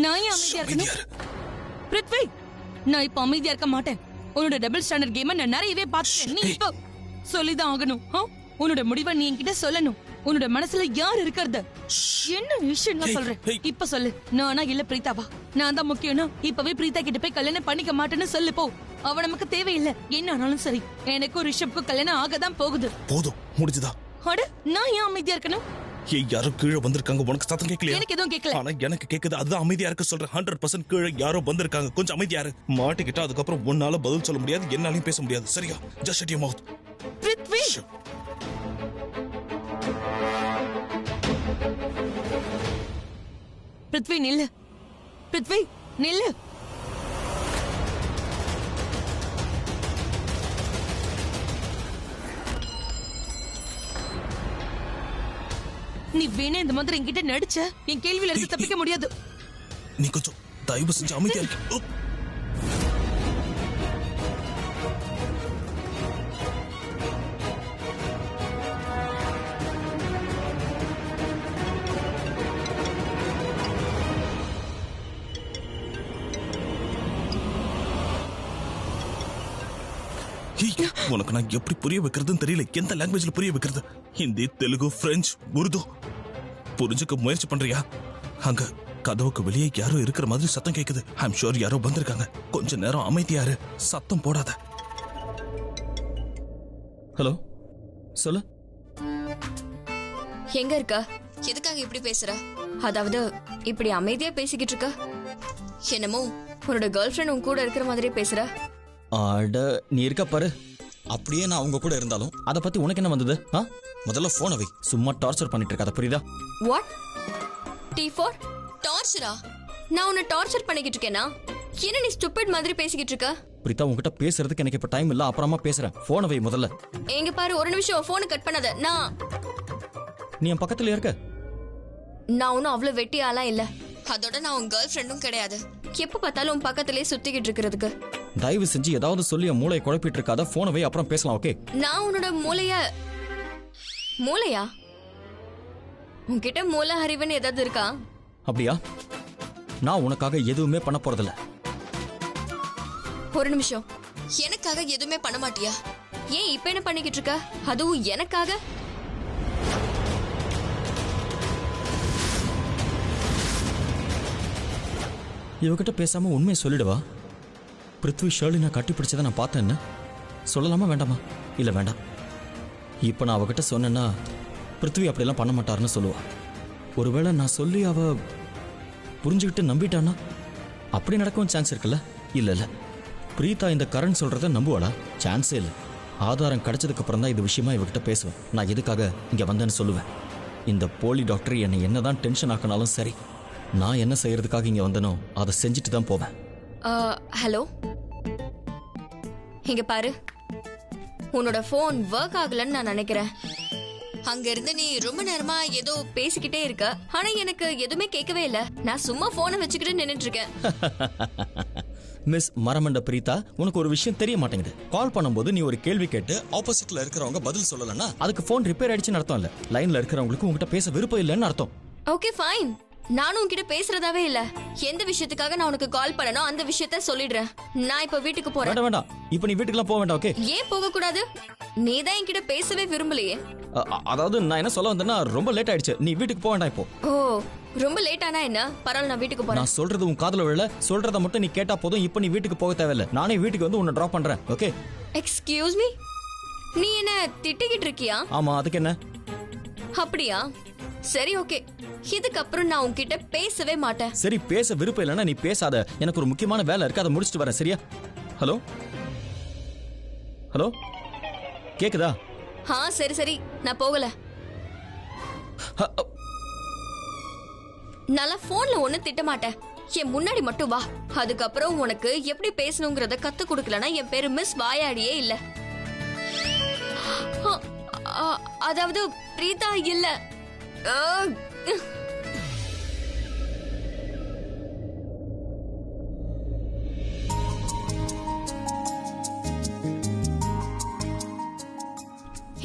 நான் ஏன் அமைதியா இருக்கணும்? பிருத்வி, நான் இப்ப அமைதியா இருக்க மாட்டேன். உன்னோட டபுள் ஸ்டாண்டர்ட் கேம் நான் நிறையவே பார்த்தேன். நீ இப்ப சொல்லிதான் ஆகணும். உன்னோட முடிவை நீ என்கிட்ட சொல்லணும். உன்னோட மனசுல யார் இருக்கிறது? என்ன விஷயம் சொல்றேன் இப்ப சொல்லு. நானா இல்ல பிரீதாவா? நான் தான் முக்கியம்னா இப்பவே பிரீதா கிட்ட போய் கல்யாணம் பண்ணிக்க மாட்டேன்னு சொல்லு போ. அவ நமக்கு தேவையில்லை. என்ன ஆனாலும் சரி, எனக்கும் ரிஷப்க்கும் கல்யாணம் ஆகதான் போகுது. போதும், முடிஞ்சுதா? அட, நான் ஏன் அமைதியா இருக்கணும்? யாரோ கீழே வந்திருக்காங்க. உனக்கு சத்தம் கேட்கலையா? எனக்கு எதுவும் கேட்கல. ஆனா எனக்கு கேக்குது. அதுதான் அமைதியா இருக்க சொல்றேன். 100% கீழே யாரோ வந்திருக்காங்க. கொஞ்சம் அமைதியா இரு. மாட்டிக்கிட்டா அதுக்கப்புறம் உன்னால பதில் சொல்ல முடியாது, என்னாலையும் பேச முடியாது. சரியா? Just shut your mouth. Prithvi, Prithvi நில்லு. பிருத்வி நில்லு. நீ வேணே இந்த மாதிரி என்கிட்ட நடிச்ச என் கேள்வியில இருந்து தப்பிக்க முடியாது. நீ கொஞ்சம் தயவு செஞ்சு அமைதியா இருக்கு. உனக்கு நான் எப்படி புரிய வைக்கிறதுன்னு தெரியல. எந்த லாங்குவேஜ்ல புரிய வைக்கிறது? ஹிந்தி, தெலுங்கு, பிரெஞ்சு, உருது. புரிஞ்சுக்க முயற்சி பண்றியா? அங்க கதவுக்கு வெளியே யாரோ இருக்கிற மாதிரி சத்தம் கேக்குது. ஐம் ஷூர் யாரோ வந்திருக்காங்க. கொஞ்ச நேரம் அமைதியாரு, சத்தம் போடாத. ஹலோ, சொல்லு. எங்க இருக்க? எதுக்காக இப்படி பேசுற? அதாவது இப்படி அமைதியா பேசிக்கிட்டு இருக்க. என்னமோ உன்னோட கேர்ள் ஃப்ரெண்ட் உன் கூட இருக்கிற மாதிரி பேசுற. ஆட, நீ இருக்க பாரு. அப்படியே நான் அவங்க கூட இருந்தாலும் அதை பத்தி உனக்கு என்ன வந்தது? முதல்ல போனை வை. சும்மா டார்ச்சர் பண்ணிட்டு இருக்காத, புரியுதா? வாட்? T4 டார்ச்சரா? நான் உன்னை டார்ச்சர் பண்ணிக்கிட்டு இருக்கேனா? என்ன நீ ஸ்டூபிட் மாதிரி பேசிக்கிட்டு இருக்க? பிரீதா, உன்கிட்ட பேசுறதுக்கு எனக்கு இப்ப டைம் இல்ல. அப்புறமா பேசுறேன். போனை வை முதல்ல. எங்க பாரு, ஒரு நிமிஷம். போனை கட் பண்ணாத. நீ என் பக்கத்துல இருக்க. நான் ஒன்னும் அவ்வளவு வெட்டி ஆளா இல்ல. அதோட நான் உன் கேர்ள் ஃப்ரெண்டும் கிடையாது. எப்ப பார்த்தாலும் உன் பக்கத்திலேயே சுத்திக்கிட்டு இருக்கிறதுக்கு. தயவு செஞ்சு ஏதாவது சொல்லி என் மூளையை குழப்பிட்டு இருக்காத. போனை வை, அப்புறம் பேசலாம். ஓகே? நான் உன்னோட மூளையா? உன்கிட்ட மூளை அறிவுன்னு ஏதாவது இருக்கா? அப்படியா? நான் உனக்காக எதுவுமே பண்ண போறதில்ல. ஒரு நிமிஷம். எனக்காக எதுவுமே பண்ண மாட்டியா? ஏன் இப்ப என்ன பண்ணிக்கிட்டு இருக்க? அதுவும் எனக்காக? இவகிட்ட பேசாம உண்மையை சொல்லிடுவா. பிருத்வி ஷர்லி நான் கட்டி பிடிச்சதை நான் பார்த்தேன். என்ன சொல்லலாமா வேண்டாமா? இல்ல வேண்டாம். இப்ப நான் அவகிட்ட சொன்னேன்னா பிருத்வி அப்படியெல்லாம் பண்ண மாட்டாருன்னு சொல்லுவா. ஒருவேளை நான் சொல்லி அவ புரிஞ்சுக்கிட்டு நம்பிட்டான்னா அப்படி நடக்கவும் சான்ஸ் இருக்குல்ல? இல்ல இல்ல, பிரீதா இந்த கரண் சொல்றத நம்புவாளா? சான்ஸே இல்லை. ஆதாரம் கிடைச்சதுக்கு அப்புறம் தான் இது விஷயமா இவகிட்ட பேசுவேன். நான் எதுக்காக இங்க வந்தேன்னு சொல்லுவேன். இந்த போலி டாக்டர் என்னை என்னதான் டென்ஷன் ஆக்கினாலும் சரி, நான் என்ன செய்யறதுக்காக இங்க வந்தனோ அதை செஞ்சுட்டு தான் போவேன். ஹலோ, இங்க பாரு. உன்னோட போன் ஒர்க் ஆகலன்னு நான் நினைக்கிறேன். அங்க இருந்து நீ ரொம்ப நேரமா ஏதோ பேசிக்கிட்டே இருக்க. ஆனா எனக்கு எதுவுமே கேட்கவே இல்ல. நான் சும்மா போனை வச்சுக்கிட்டு நின்னுட்டு இருக்கேன். மிஸ் மரமண்ட பிரீதா, உனக்கு ஒரு விஷயம் தெரிய மாட்டேங்குது. கால் பண்ணும்போது நீ ஒரு கேள்வி கேட்டு ஆப்போசிட்ல இருக்கிறவங்க பதில் சொல்லலன்னா அதுக்கு போன் ரிப்பேர் ஆயிடுச்சுன்னு அர்த்தம் இல்ல. லைன்ல இருக்கிறவங்களுக்கு உங்ககிட்ட பேச விருப்பம் இல்லைன்னு அர்த்தம். Okay fine. நானும் உன்கிட்ட பேசுறதாவே இல்ல. எந்த விஷயத்துக்காக நான் உனக்கு கால் பண்ணனோ அந்த விஷயத்த சொல்லிடுறேன். நான் இப்ப வீட்டுக்கு போறேன். வேண்டாம் வேண்டாம், இப்ப நீ வீட்டுக்குலாம் போக வேண்டாம். ஓகே? ஏன் போக கூடாது? நீ தான் என்கிட்ட பேசவே விரும்பலையே. அதாவது நான் என்ன சொல்ல வந்தேன்னா ரொம்ப லேட் ஆயிடுச்சு. நீ வீட்டுக்கு போக வேண்டாம் இப்போ. ஓ, ரொம்ப லேட் ஆனா என்ன? பரவாயில்ல, நான் வீட்டுக்கு போறேன். நான் சொல்றது உன் காதுல விழல. சொல்றத மட்டும் நீ கேட்டா போதும். இப்போ நீ வீட்டுக்கு போக தேவையில்ல. நானே வீட்டுக்கு வந்து உன்னை டிராப் பண்றேன். ஓகே? எக்ஸ்கியூஸ் மீ, நீ என்ன திட்டிக்கிட்டு இருக்கியா? ஆமா, அதுக்கு என்ன? அப்படியா? சரி, ஓகே. இதுக்கப்புறம் நான் உன்கிட்ட பேசவே மாட்டேன். சரி, பேச விருப்பம் இல்லைன்னா நீ பேசாத. எனக்கு ஒரு முக்கியமான வேலை இருக்கு, அதை முடிச்சுட்டு வரேன். சரியா? ஹலோ ஹலோ, கேக்குதா? சரி சரி, நான் போகல. நல்லா போன்ல ஒண்ணு திட்ட மாட்டேன். என் முன்னாடி மட்டும் வா. அதுக்கப்புறம் உனக்கு எப்படி பேசணுங்கிறத கத்து கொடுக்கலனா என் பேரு மிஸ் வாயாடியே இல்ல. அதாவது பிரீதா இல்ல.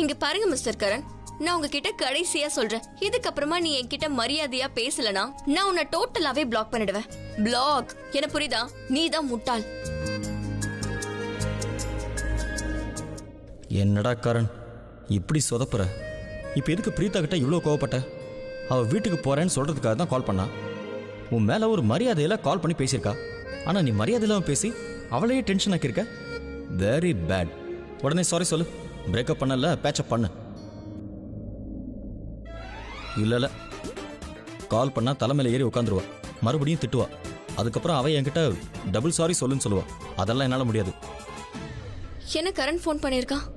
இங்க பாருங்க மிஸ்டர் கரண், நான் உங்ககிட்ட கடைசியா சொல்றேன். இதுக்கப்புறமா நீ என்கிட்ட மரியாதையா பேசலனா நான் உன்னை டோட்டலாவே பிளாக் பண்ணிடுவேன். பிளாக். என்ன புரியுதா? நீ தான் முட்டாள். என்னடா கரண் இப்படி சொதப்புற? இப்போ எதுக்கு பிரீதா கிட்ட இவ்வளோ கோவப்பட்ட? அவள் வீட்டுக்கு போறேன்னு சொல்றதுக்காக தான் கால் பண்ணா. உன் மேல ஒரு மரியாதையில கால் பண்ணி பேசியிருக்கா. ஆனா நீ மரியாதை இல்லாம பேசி அவளையே டென்ஷன் ஆக்கியிருக்க. Very bad. உடனே சாரி சொல்லு. பிரேக்கப் பண்ணல, பேச்சப் பண்ணு. இல்ல கால் பண்ணா தலைமையில ஏறி உட்காந்துருவா, மறுபடியும் திட்டுவா. அதுக்கப்புறம் அவ என்கிட்ட டபுள் சாரி சொல்லுன்னு சொல்லுவா. அதெல்லாம் என்னால முடியாது. என்ன கரண் ஃபோன் பண்ணிருக்கான்?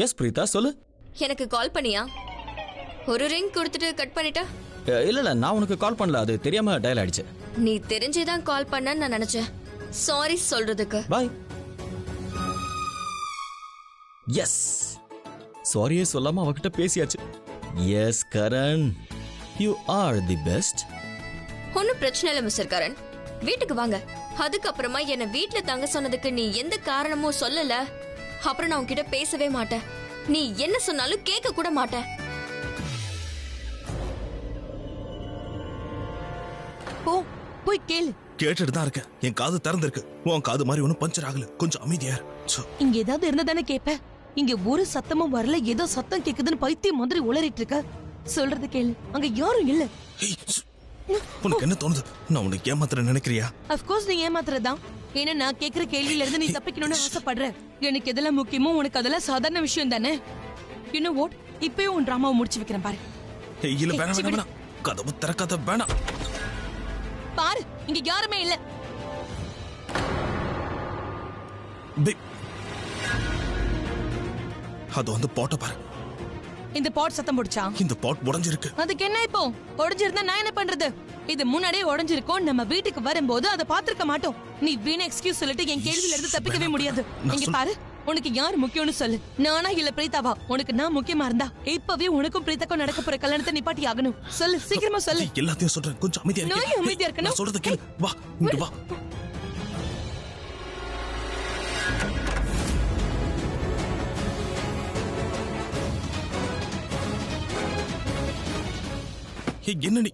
எஸ் பிரீதா, சொல்லு. எனக்கு கால் பண்ணியா? ஒரு ரிங் கொடுத்துட்டு கட் பண்ணிட்ட. இல்ல நான் உனக்கு கால் பண்ணல, அது தெரியாம டயல் ஆயிடுச்சு. நீ தெரிஞ்சுதான் கால் பண்ணன்னு நான் நினைச்சேன். சாரி சொல்றதுக்கு. பாய். எஸ், சாரியே சொல்லாம அவகிட்ட பேசியாச்சு. Yes Karan, you are the best. ஒன்னும் பிரச்சனை இல்ல மிஸ்டர் கரண். வீட்டுக்கு வாங்க. அதுக்கப்புறமா என்ன வீட்டுல தங்க சொன்னதுக்கு நீ எந்த காரணமும் சொல்லல. அப்புறம் நான் உன்கிட்ட பேசவே மாட்டேன். நீ என்ன சொன்னாலும் கேட்க கூட மாட்டேன். போய் கேளு. கேட்டுட்டு தான் இருக்கேன். என் காது திறந்திருக்கு. உன் காது மாதிரி ஒன்னும் பஞ்சர் ஆகல. கொஞ்சம் அமைதியா இரு. இங்க ஏதாவது இருந்தானே கேப்ப. இங்க ஒரு சத்தமும் வரல. ஏதோ சத்தம் கேக்குதுன்னு பைத்தியம் மாதிரி உளறிட்டு இருக்க. சொல்றது கேளு. அங்க யாரும் இல்ல. உனக்கு என்ன தோணுது? நான் உன்னை ஏமாத்துற நினைக்கிறியா? அஃப்கோர்ஸ் நீ ஏமாத்துறதான். ஏன்னா நான் கேக்குற கேள்வியில இருந்து நீ தப்பிக்கணும்னு ஆசைப்படுற. எனக்கு எதெல்லாம் முக்கியமோ உனக்கு அதெல்லாம் சாதாரண விஷயம் தானே. You know what? இப்பயும் உன் டிராமாவை முடிச்சு வைக்கிறேன் பாரு. இல்ல வேணாம் வேணாம். கதவு திறக்காத, வேணாம். பாரு, இங்க யாருமே இல்ல. அது வந்து போட்ட பாரு. இந்த பாட் சத்தம் போடுச்சா? இந்த பாட் உடைஞ்சிருக்கு. அதுக்கு என்ன இப்போ? உடைஞ்சிருந்தா நான் என்ன பண்றது? இது முன்னாடியே உடைஞ்சிருக்கோம். நம்ம வீட்டுக்கு வரும்போது அதை பாத்துருக்க மாட்டோம். நீ வீண எக்ஸ்கியூஸ் சொல்லிட்டு என் கேள்வியில இருந்து தப்பிக்கவே முடியாது. இங்க பாரு, உனக்கு யார் முக்கியம்னு சொல்லு. நானா இல்ல பிரீதாவா? உனக்கு நான் முக்கியமா இருந்தா இப்பவே உனக்கும் பிரீதாக்கும் நடக்க போற கல்யாணத்தை நிப்பாட்டி ஆகணும். சொல்லு, சீக்கிரமா சொல்லு. எல்லாத்தையும் சொல்றேன், கொஞ்சம் அமைதியா இரு. நான் அமைதியா இருக்கணும். நான் சொல்றது கேளு. வா, இங்க வா. என்ன நீ?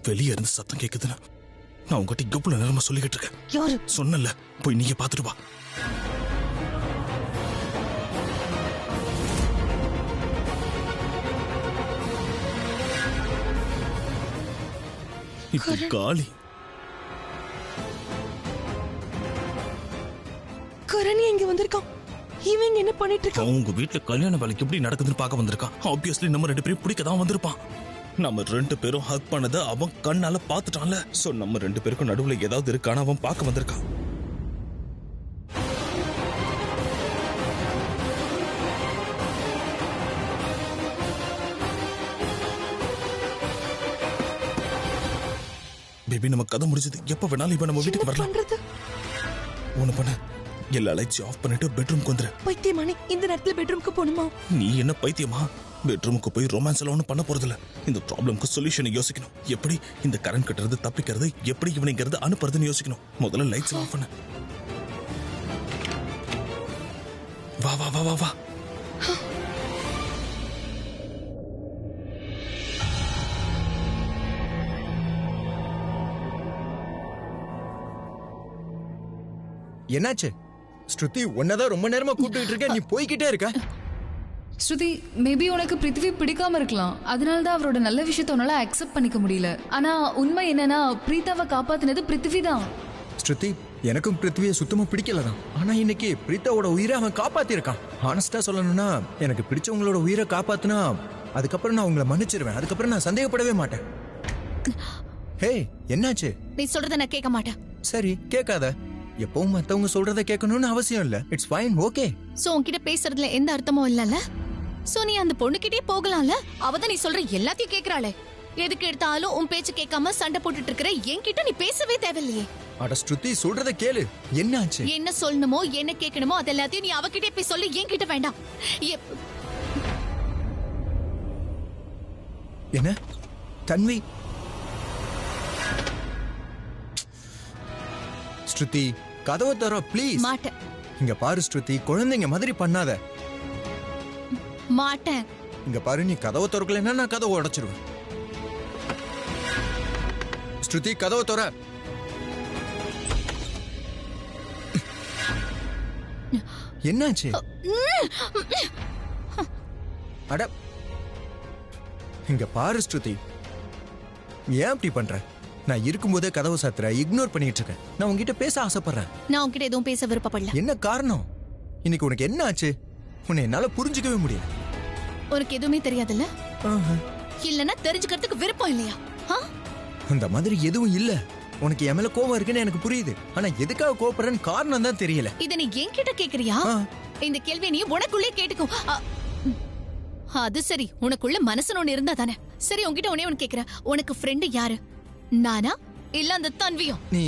வெளியே இருந்து சத்தம் கேக்குதுன்னு நான் உங்ககிட்ட எவ்வளவு நேரமா சொல்லிக்கிட்டு இருக்கேன். யாரு? சொன்னல, போய் நீங்க பாத்துட்டு வா. இப்ப காளி கரணி இங்க வந்திருக்கான். இவங்க என்ன பண்ணிட்டு இருக்கான்? உங்க வீட்டுல கல்யாண வேலைக்கு எப்படி நடக்குதுன்னு பார்க்க வந்திருக்கான். ஆப்வியஸ்லி நம்ம ரெண்டு பேரும் பிடிக்க தான் வந்திருப்பான். நம்ம ரெண்டு பேரும் ஹக் பண்ணத அவன் கண்ணால பாத்துட்டான்ல. சோ நம்ம ரெண்டு பேருக்கும் நடுவுல ஏதாவது இருக்கான்னு அவன் பார்க்க வந்திருக்கான். பேபி, நம்ம கதை முடிஞ்சது. எப்ப வேணாலும் இப்ப நம்ம வீட்டுக்கு வரலாம். ஒண்ணு பண்ண, எல்லா லைட்ஸையும் ஆஃப் பண்ணிட்டு பெட்ரூம்க்கு வந்துரு. பைத்தியமானே, இந்த நேரத்துல பெட்ரூம்க்கு போணுமா? நீ என்ன பைத்தியமா? பெட்ரூமுக்கு போய் ரொமான்ஸ் எல்லாம் ஒன்றும் பண்ண போறதில்ல. இந்த ப்ராப்ளம்க்கு சொல்யூஷனை யோசிக்கணும். எப்படி இந்த கரண்ட் கட்டுறது, தப்பிக்கிறது, எப்படி இவனிங்கிறது அனுப்புறதுன்னு யோசிக்கணும். முதல்ல லைட்ஸ் ஆஃப் பண்ணு. வா வா வா வா வா. என்னாச்சு ஸ்ருதி? உன்னதான் ரொம்ப நேரமா கூப்பிட்டு இருக்க, நீ போய்கிட்டே இருக்க. ஸ்ருதி, மேபி உனக்கு பிருத்திவி பிடிக்காம இருக்கலாம். அதனால தான் அவரோட நல்ல விஷயத்த உன்னால அக்செப்ட் பண்ணிக்க முடியல. ஆனா உண்மை என்னன்னா, பிரீதாவை காப்பாத்தினது பிருத்திவி தான். ஸ்ருதி, எனக்கும் பிருத்திவியை சுத்தமா பிடிக்கல தான். ஆனா இன்னைக்கு பிரீதாவோட உயிரை அவன் காப்பாத்திருக்கான். ஹானஸ்டா சொல்லணும்னா, எனக்கு பிடிச்சவங்களோட உயிரை காப்பாத்தினா அதுக்கப்புறம் நான் உங்களை மன்னிச்சிருவேன். அதுக்கப்புறம் நான் சந்தேகப்படவே மாட்டேன். ஹே, என்னாச்சு? நீ சொல்றத நான் கேட்க மாட்டேன். சரி, கேட்காத. எப்பவும் மத்தவங்க சொல்றத கேட்கணும்னு அவசியம் இல்ல. It's fine, okay. சோ உன்கிட்ட பேசுறதுல எந்த அர்த்தமும் இல்லல்ல. சோ நீ அந்த பொண்ணுகிட்டே போகலாம்ல. அவ தான் நீ சொல்ற எல்லாத்தையும் கேக்குறாளே. எதுக்கு எடுத்தாலும் உன் பேச்சு கேட்காம சண்டை போட்டுட்டு இருக்கிற என்கிட்ட நீ பேசவே தேவையில்லையே. அட ஸ்ருதி சொல்றத கேளு. என்னாச்சு? என்ன சொல்லணுமோ என்ன கேட்கணுமோ அது எல்லாத்தையும் நீ அவகிட்டே போய் சொல்லு, என்கிட்ட வேண்டாம். என்ன தன்வி? ஸ்ருதி கதவை தர ப்ளீஸ். மாட்டேன். இங்க பாரு ஸ்ருதி, குழந்தைங்க மாதிரி பண்ணாத. மாட்டேன். இங்க பாரு, நீ கதவை திறக்கலன்னா நான் கதவை உடைச்சிருவேன். ஸ்ருதி கதவை தர. என்னாச்சு? அட இங்க பாரு ஸ்ருதி, ஏன் அப்படி பண்ற? நான் இருக்கும்போதே கதவை சாத்துற, இக்னோர் பண்ணிட்டு இருக்கேன். நான் உன்கிட்ட பேச ஆசைப்படுறேன். நான் உன்கிட்ட எதுவும் பேச விருப்பப்படல. என்ன காரணம்? இன்னைக்கு உனக்கு என்ன ஆச்சு? உன்னை என்னால புரிஞ்சுக்கவே முடியல. உனக்கு எதுவுமே தெரியாதுல்ல? இல்லன்னா தெரிஞ்சுக்கிறதுக்கு விருப்பம் இல்லையா? அந்த மாதிரி எதுவும் இல்ல. உனக்கு என் மேல கோவம் இருக்குன்னு எனக்கு புரியுது. ஆனா எதுக்காக கோவப்படுறேன்னு காரணம் தான் தெரியல. இத நீ என்கிட்ட கேக்குறியா? இந்த கேள்வியை நீ உனக்குள்ளே கேட்டுக்கோ. அது சரி, உனக்குள்ள மனசுன்னு ஒண்ணு இருந்தா தானே. சரி, உன்கிட்ட ஒண்ணு கேக்குறேன். உனக்கு ஃப்ரெண்டு யாரு? நானா இல்ல அந்த தன்வியும்? நீ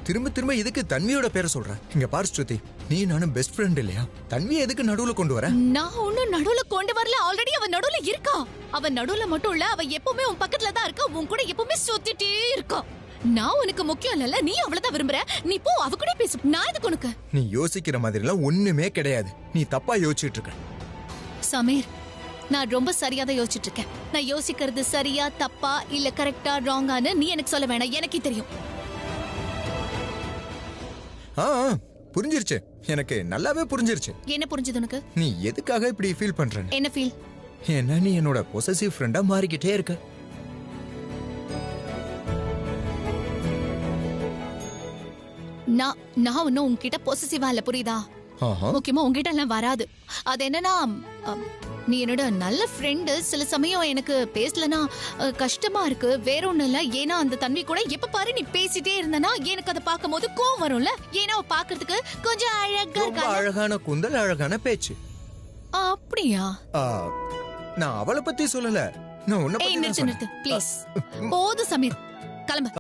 திரும்ப திரும்ப எதுக்கு தன்வியோட பேரை சொல்ற? இங்க பாரு ஸ்ருதி, நீ நானும் பெஸ்ட் ஃப்ரெண்ட் இல்லையா? தன்வியை எதுக்கு நடுவுல கொண்டு வர? நான் ஒன்னும் நடுவுல கொண்டு வரல. ஆல்ரெடி அவ நடுவுல இருக்கா. அவ நடுவுல மட்டும் இல்ல, அவ எப்பவுமே உன் பக்கத்துல தான் இருக்கா. உன் கூட எப்பவுமே சுத்திட்டே இருக்கா. நான் உனக்கு முக்கியம் இல்ல, நீ அவ்வளவுதான் விரும்புற. நீ போ, அவ கூட பேசு. நான் எதுக்கு உனக்கு? நீ யோசிக்கிற மாதிரி எல்லாம் ஒண்ணுமே கிடையாது. நீ தப்பா யோசிச்சுட்டு இருக்க. சமீர், நான் ரொம்ப சரியா தான் யோசிச்சுட்டு இருக்கேன். நான் யோசிக்கிறது சரியா தப்பா இல்ல கரெக்டா ராங்கான்னு நீ எனக்கு சொல்ல வேணாம். எனக்கே தெரியும். புரிஞ்சிருச்சு. எனக்கு நல்லாவே புரிஞ்சிருச்சு. என்ன புரிஞ்சது உனக்கு? நீ எதுக்காக இப்படி ஃபீல் பண்ற? என்ன ஃபீல்? ஏன்னா நீ என்னோட பொசசிவ் ஃப்ரெண்டா மாறிக்கிட்டே இருக்க. நான் இன்னும் உன்கிட்ட பொசசிவா இல்ல, புரியுதா? முக்கியமா உன்கிட்ட எல்லாம் வராது. அது என்னன்னா, நீ என்னோட நல்ல ஃப்ரெண்டு. சில சமயம் எனக்கு பேசலனா கஷ்டமா இருக்கு. வேற ஒண்ணும் இல்ல. ஏன்னா அந்த தன்வி கூட எப்ப பாரு நீ பேசிட்டே இருந்தனா எனக்கு அதை பார்க்கும் போது கோவம் வரும்ல. ஏன்னா அவ பாக்குறதுக்கு கொஞ்சம் அழகா இருக்கா. அழகான குந்தல், அழகான பேச்சு. அப்படியா? நான் அவளை பத்தி சொல்லல. நான் உன்னை பத்தி தான் சொன்னேன். நிறுத்து ப்ளீஸ். போது சமீர், கிளம்பு.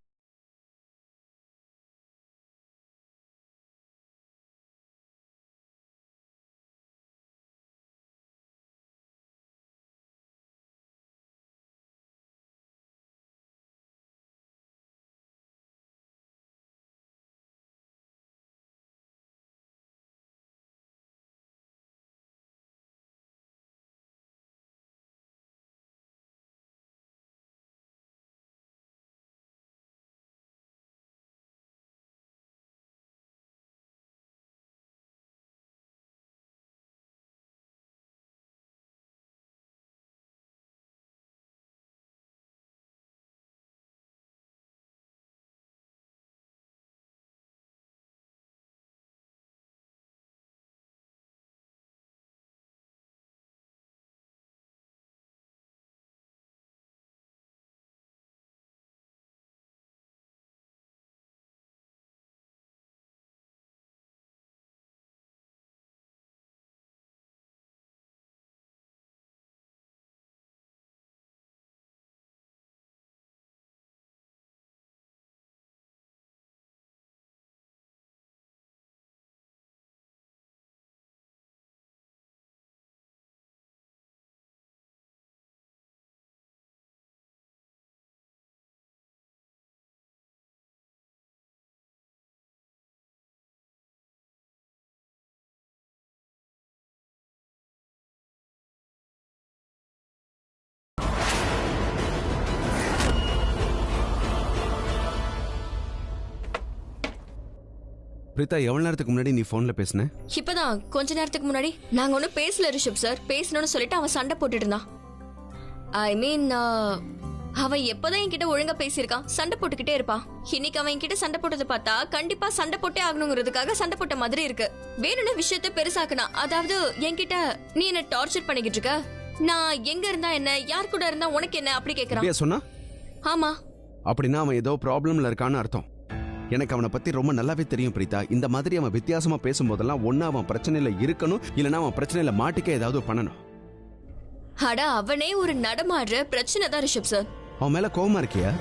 பிரீதா, எவ்வளவு நேரத்துக்கு முன்னாடி நீ போன்ல பேசுன? இப்பதான் கொஞ்ச நேரத்துக்கு முன்னாடி. நாங்க ஒன்னும் பேசல ரிஷப் சார். பேசணும்னு சொல்லிட்டு அவன் சண்டை போட்டுட்டு இருந்தான். ஐ மீன், அவன் எப்பதான் என்கிட்ட ஒழுங்கா பேசியிருக்கான். சண்டை போட்டுக்கிட்டே இருப்பான். இன்னைக்கு அவன் என்கிட்ட சண்டை போட்டதை பார்த்தா கண்டிப்பா சண்டை போட்டே ஆகணுங்கிறதுக்காக சண்டை போட்ட மாதிரி இருக்கு. வேணும்னு விஷயத்த பெருசாக்குனா. அதாவது என்கிட்ட நீ என்ன டார்ச்சர் பண்ணிக்கிட்டு இருக்க, நான் எங்க இருந்தா என்ன, யார் கூட இருந்தா உனக்கு என்ன, அப்படி கேக்குறான். சொன்னா? ஆமா. அப்படின்னா அவன் ஏதோ ப்ராப்ளம்ல இருக்கான்னு அர்த்தம். எனக்கு அவனை பத்தி ரொம்ப நல்லாவே தெரியும் பிரீதா. இந்த மாதிரி அவன் வித்தியாசமா பேசும்போதெல்லாம் ஒன்னு அவன் பிரச்சனையில இருக்கணும், இல்லைன்னா அவன் பிரச்சனையில மாட்டிக்க ஏதாவது பண்ணணும். அட, அவனே ஒரு நடமாடுற பிரச்சனை தான் ரிஷப் சார். அவன் மேல கோவமா இருக்கியா?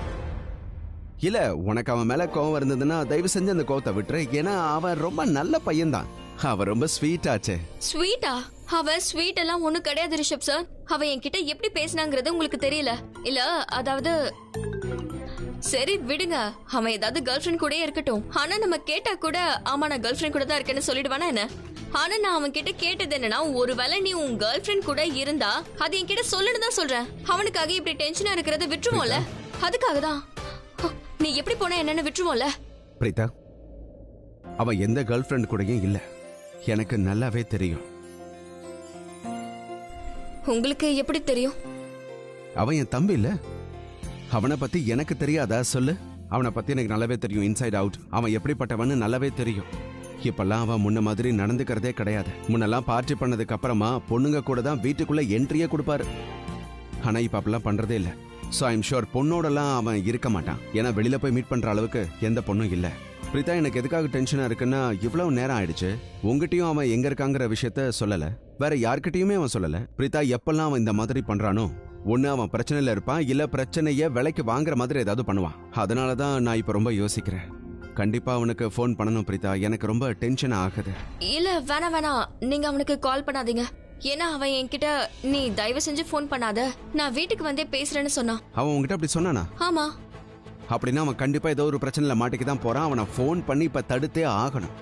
இல்ல, உனக்கு அவன் மேல கோவம் இருந்ததுன்னா தயவு செஞ்சு அந்த கோவத்தை விட்டுரு. ஏன்னா அவன் ரொம்ப நல்ல பையன்தான். அவன் ரொம்ப ஸ்வீட் ஆச்சே. ஸ்வீட்டா? அவ ஸ்வீட் எல்லாம் ஒண்ணும் கிடையாது ரிஷப் சார். அவ என்கிட்ட எப்படி பேசினாங்கிறது உங்களுக்கு தெரியல இல்ல? அதாவது சரி விடுங்க, அவன் ஏதாவது கேர்ள் ஃபிரெண்ட் கூட இருக்கட்டும். ஆனா நம்ம கேட்டா கூட ஆமா நான் கேர்ள் ஃபிரெண்ட் கூட தான் இருக்கேன்னு சொல்லிடுவானா என்ன? ஆனா நான் அவன் கிட்ட கேட்டது என்னன்னா, ஒருவேளை நீ உன் கேர்ள் ஃபிரெண்ட் கூட இருந்தா அது என்கிட்ட சொல்லுன்னு தான் சொல்றேன். அவனுக்காக இப்படி டென்ஷனா இருக்கிறத விட்டுருவோம்ல, அதுக்காக தான். நீ எப்படி போனா என்னன்னு விட்டுருவோம்ல. பிரீதா, அவன் எந்த கேர்ள் ஃபிரெண்ட் கூடயும் இல்ல, எனக்கு நல்லாவே தெரியும். உங்களுக்கு எப்படி தெரியும்? அவன் என் தம்பி இல்ல, அவனை பத்தி எனக்கு தெரியாதா சொல்லு? அவனை பத்தி எனக்கு நல்லாவே தெரியும், இன்சைட் அவுட். அவன் எப்படிப்பட்டவன்னு நல்லாவே தெரியும். இப்பெல்லாம் அவன் முன்ன மாதிரி நடந்துக்கிறதே கிடையாது. முன்னெல்லாம் பார்ட்டி பண்ணதுக்கு அப்புறமா பொண்ணுங்க கூட தான் வீட்டுக்குள்ள என்ட்ரியே கொடுப்பாரு. ஆனா இப்ப அப்படிலாம் பண்றதே இல்ல. ஸோ ஐம் ஷோர் பொண்ணோடலாம் அவன் இருக்க மாட்டான். ஏன்னா வெளியில போய் மீட் பண்ற அளவுக்கு எந்த பொண்ணும் இல்ல. பிரீதா, எனக்கு எதுக்காக டென்ஷனா இருக்குன்னா, இவ்வளவு நேரம் ஆயிடுச்சு, உங்ககிட்டயும் அவன் எங்க இருக்காங்கிற விஷயத்த சொல்லல, வேற யார்கிட்டயுமே அவன் சொல்லல. பிரீதா, எப்பெல்லாம் அவன் இந்த மாதிரி பண்றானோ ஒண்ணு அவன் பிரச்சனையில இருப்பான், இல்ல பிரச்சனைய விலைக்கு வாங்குற மாதிரி ஏதாவது பண்ணுவான். அதனாலதான் நான் இப்ப ரொம்ப யோசிக்கிறேன். கண்டிப்பா அவனுக்கு ஃபோன் பண்ணணும் பிரீதா, எனக்கு ரொம்ப டென்ஷன் ஆகுது. இல்ல வேணாம், நீங்க அவனுக்கு கால் பண்ணாதீங்க. ஏன்னா அவன் என்கிட்ட நீ தயவு செஞ்சு ஃபோன் பண்ணாத, நான் வீட்டுக்கு வந்தே பேசுறேன்னு சொன்னான். அவன் உங்ககிட்ட அப்படி சொன்னானா? ஆமா. அப்படின்னா அவன் கண்டிப்பா ஏதோ ஒரு பிரச்சனையில மாட்டிக்கு தான் போறான். அவனை ஃபோன் பண்ணி இப்ப தடுத்தே ஆகணும்.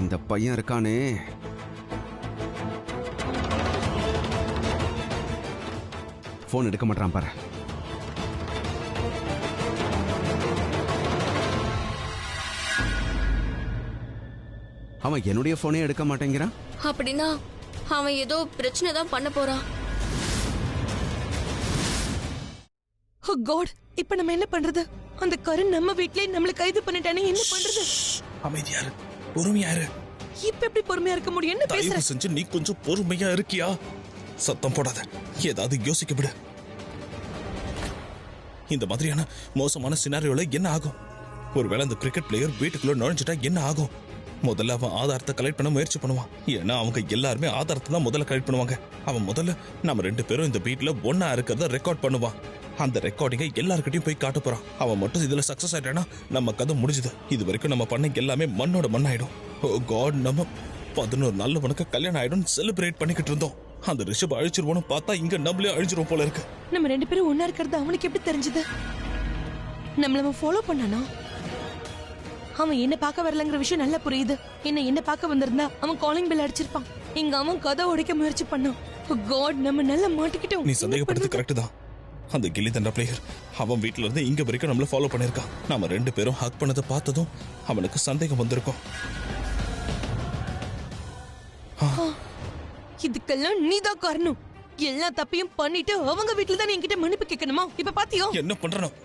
இந்த பையன் இருக்கானே, ஃபோன் எடுக்க மாட்டான் பாரு. அவன் என்னுடைய போனே எடுக்க மாட்டேங்கிறான். அப்படின்னா அவன் ஏதோ பிரச்சனை தான் பண்ண போறான். ஓ காட், இப்போ நம்ம என்ன பண்றது? அந்த கரண் நம்ம வீட்லயே நம்மள கைது பண்ணிட்டானே, என்ன பண்றது? அமைதியா இரு, பொறுமையா இரு. இப்ப எப்படி பொறுமையா இருக்க முடியும்? என்ன பேசுற? தயவு செஞ்சு நீ கொஞ்சம் பொறுமையா இருக்கியா? சத்தம் போடாத, ஏதாவது யோசிக்க விடு. இந்த மாதிரியான மோசமான சினாரியோல என்ன ஆகும்? ஒருவேளை அந்த கிரிக்கெட் பிளேயர் வீட்டுக்குள்ள நுழைஞ்சிட்டா என்ன ஆகும்? முதல்ல அவன் ஆதாரத்தை கலெக்ட் பண்ண முயற்சி பண்ணுவான். ஏன்னா அவங்க எல்லாருமே ஆதாரத்தை தான் முதல்ல கலெக்ட் பண்ணுவாங்க. அவன் முதல்ல நம்ம 2 பேரும் இந்த வீட்டுல ஒன்னா இருக்கிறத ரெக்கார்ட் பண்ணுவான். அந்த ரெக்கார்டிங்கை எல்லார்கிட்டையும் போய் காட்ட போறான். அவன் மட்டும் இதுல சக்சஸ் ஆயிட்டானா நம்ம கதை முடிஞ்சுது. இது வரைக்கும் நம்ம பண்ண எல்லாமே மண்ணோட மண்ணாயிடும். ஓ காட், நம்ம 11 நல்லவனுக்கு கல்யாணம் ஆயிடும் செலிப்ரேட் பண்ணிக்கிட்டு இருந்தோம். அந்த ரிஷப் அழிச்சிருவோன்னு பார்த்தா இங்க நம்மளே அழிச்சிரும் போல இருக்கு. நம்ம 2 பேரும் ஒன்னா இருக்கிறது அவனுக்கு எப்படி தெரிஞ்சது? நம்மள ஃபாலோ பண்ணானா? அவன் என்ன பார்க்க வரலங்கிற விஷயம் நல்லா புரியுது. என்ன பார்க்க வந்திருந்தா அவன் காலிங் பெல் அடிச்சிருப்பான். இங்க அவன் கதை உடைக்க முயற்சி பண்ணான். ஓ காட், நம்ம நல்லா மாட்டிக்கிட்டோம். நீ சந்தேகப்படுறது கரெக்ட் தான். அந்த கில்லி தண்டா பிளேயர் அவன் வீட்டுல இருந்து இங்க வரைக்கும் நம்மள ஃபாலோ பண்ணிருக்கான். நாம 2 பேரும் ஹக் பண்ணதை பார்த்ததும் அவனுக்கு சந்தேகம் வந்திருக்கும். இதுக்கெல்லாம் நீதான் காரணம். எல்லா தப்பையும் பண்ணிட்டு அவங்க வீட்டுல தான் என்கிட்ட மன்னிப்பு கேட்கணுமா? இப்ப பாத்தியோ என்ன பண்றணும்?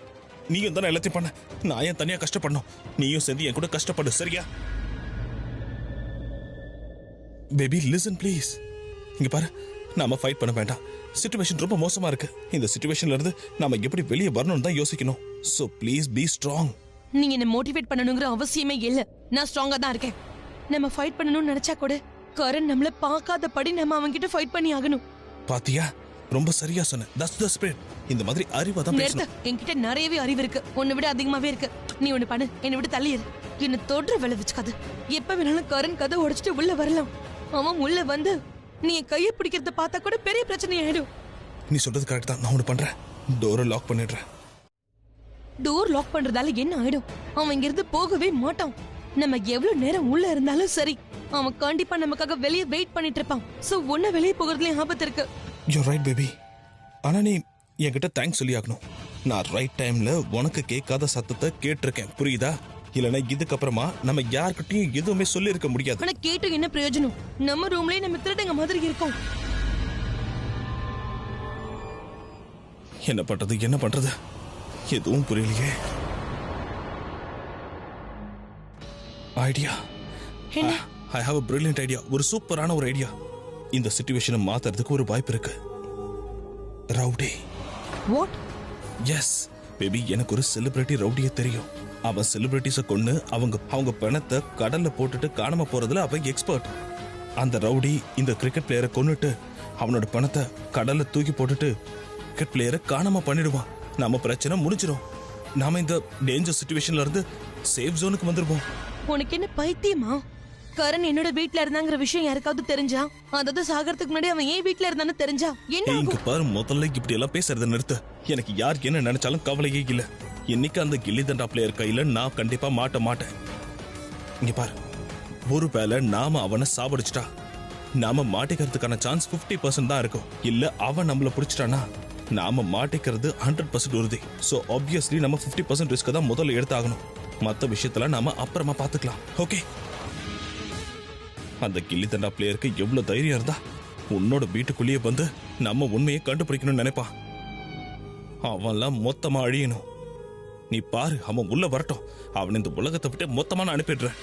நீயும் தானே எல்லாத்தையும் பண்ண. நான் ஏன் தனியா கஷ்டப்படணும்? நீயும் சேர்ந்து என் கூட கஷ்டப்படு, சரியா? Baby listen please. இங்க பாரு, நாம ஃபைட் பண்ண வேண்டாம். சிச்சுவேஷன் ரொம்ப மோசமா இருக்கு. இந்த சிச்சுவேஷன்ல இருந்து நாம எப்படி வெளியே வரணும்னு தான் யோசிக்கணும். So please be strong. நீங்க என்ன மோட்டிவேட் பண்ணணுங்கிற அவசியமே இல்ல. நான் ஸ்ட்ராங்கா தான் இருக்கேன். நம்ம ஃபைட் பண்ணணும்னு நினைச்சா கூட கரண் நம்மள பார்க்காதபடி நம்ம அவன்கிட்ட ஃபைட் பண்ணி ஆகணும். பாத்தியா, ரொம்ப சரியா சொன்ன. That's the spirit. இந்த மாதிரி அறிவா தான் பேசணும். என்கிட்ட நிறையவே அறிவு இருக்கு, உன்னை விட அதிகமாவே இருக்கு. நீ ஒண்ணு பண்ணு, என்னை விட்டு தள்ளிடு. என்ன தொடுற வேலை வச்சுக்காது. எப்ப வேணாலும் கரண் கதை உடைச்சிட்டு உள்ள வரலாம். அவன் உள்ள வந்து நீ கையை பிடிக்கிறத பார்த்தா கூட பெரிய பிரச்சனை ஆயிடும். நீ சொல்றது கரெக்ட் தான். நான் ஒண்ணு பண்றேன், டோரை லாக் பண்ணிடுறேன். டோர் லாக் பண்றதால என்ன ஆயிடும்? அவன் இங்க இருந்து போகவே மாட்டான். நம்ம எவ்வளவு நேரம் உள்ள இருந்தாலும் சரி, அவன் கண்டிப்பா நமக்காக வெளியே வெயிட் பண்ணிட்டு இருப்பான். சோ ஒன்ன வெளியே போகிறதுலயும் ஆபத்து இருக்கு. You right baby. ஆனா நீ என்கிட்ட தேங்க்ஸ் சொல்லி ஆகணும். நான் ரைட் டைம்ல உனக்கு கேட்காத சத்தத்தை கேட்டிருக்கேன், புரியுதா? இல்லைன்னா இதுக்கப்புறமா நம்ம யார்கிட்டயும் எதுவுமே சொல்லி இருக்க முடியாது. ஆனா கேட்டு என்ன பிரயோஜனம்? நம்ம ரூம்லயே நம்ம திருடங்க மாதிரி இருக்கோம். என்ன பண்றது எதுவும் புரியலையே. ஐடியா. என்ன? I have a brilliant idea. ஒரு சூப்பரான ஒரு ஐடியா. இந்த சிச்சுவேஷனை மாத்துறதுக்கு ஒரு வாய்ப்பு இருக்கு. ரவுடி. வாட்? எஸ் பேபி, எனக்கு ஒரு செலிபிரிட்டி ரவுடியே தெரியும். அவன் செலிபிரிட்டிஸை கொண்டு அவங்க பணத்தை கடல்ல போட்டுட்டு காணாம போறதுல அவன் எக்ஸ்பர்ட். அந்த ரவுடி இந்த கிரிக்கெட் பிளேயரை கொன்னுட்டு அவனோட பணத்தை கடல்ல தூக்கி போட்டுட்டு கிரிக்கெட் பிளேயரை காணாம பண்ணிடுவான். நம்ம பிரச்சனை முடிஞ்சிடும். நாம இந்த டேஞ்சர் சிச்சுவேஷன்ல இருந்து சேஃப் ஜோனுக்கு வந்துருவோம். உனக்கு என்ன பைத்தியமா? கரண் என்னோட வீட்ல இருந்தாங்கிற விஷயம் யாருக்காவது தெரிஞ்சா, அதாவது சாகறதுக்கு முன்னாடி அவன் ஏன் வீட்ல இருந்தான்னு தெரிஞ்சா என்ன இங்க ஆகும்? பாரு, முதல்ல இப்படி எல்லாம் பேசுறத நிறுத்து. எனக்கு யார் என்ன நினைச்சாலும் கவலையே இல்ல. இன்னைக்கு அந்த கில்லி தண்டா பிளேயர் கையில நான் கண்டிப்பா மாட்ட மாட்டேன். இங்க பாரு, ஒருவேளை நாம அவனை சாவடிச்சிட்டா நாம மாட்டிக்கிறதுக்கான சான்ஸ் 50% தான் இருக்கும். இல்ல அவன் நம்மள பிடிச்சிட்டானா நாம மாட்டிக்கிறது 100% உறுதி. சோ ஆப்வியஸ்லி நம்ம 50% ரிஸ்க் தான் முதல்ல எடுத்தாகணும். மத்த விஷயத்துல நாம அப்புறமா பாத்துக்கலாம். ஓகே? அந்த கில்லி தண்டா பிளேயருக்கு எவ்வளவு தைரியம் இருந்தா உன்னோட வீட்டுக்குள்ளேயே வந்து நம்ம உண்மையை கண்டுபிடிக்கணும்னு நினைப்பான். அவன்லாம் மொத்தமா அழியணும். நீ பாரு, அவன் உள்ள வரட்டும். அவன் இந்த உலகத்தை விட்டு மொத்தமா நான் அனுப்பிடுறேன்.